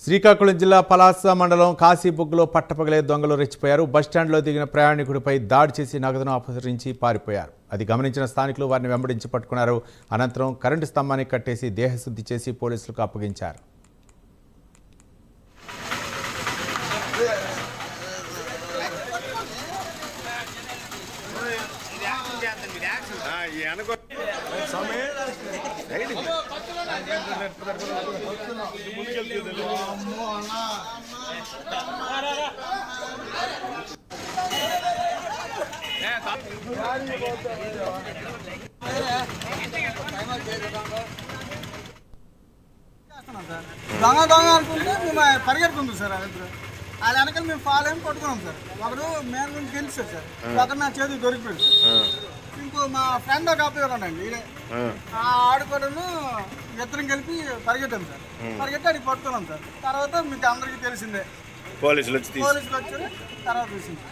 శ్రీకాకుళం జిల్లా పలాస మండలం కాశీబుగ్గలో పట్టపగలే దొంగలు రెచ్చిపోయారు. బస్టాండ్లో దిగిన ప్రయాణికుడిపై దాడి చేసి నగదును అపహరించి పారిపోయారు. అది గమనించిన స్థానికులు వారిని వెంబడించి పట్టుకున్నారు. అనంతరం కరెంటు స్తంభానికి కట్టేసి దేహశుద్ధి చేసి పోలీసులకు అప్పగించారు. దొంగ అనుకుంటే మేము పరిగెడుతుంది సార్. అది వెనకాల మేము ఫాలో ఏమి కొట్టుకున్నాం సార్. ఒకడు మేర నుంచి గెలిచారు సార్. ఒకరు నా చేతికి దొరికిపోయింది సార్. ఇంకో మా ఫ్రెండ్ ఒక ఆపేవారండి ఆడుకోవడం ఇద్దరం కలిపి పరిగెట్టాం సార్. పరిగెట్టి అడిగి పట్టుకున్నాం సార్. తర్వాత మీకు అందరికీ తెలిసిందే, పోలీసులు వచ్చారు. తర్వాత చూసింది.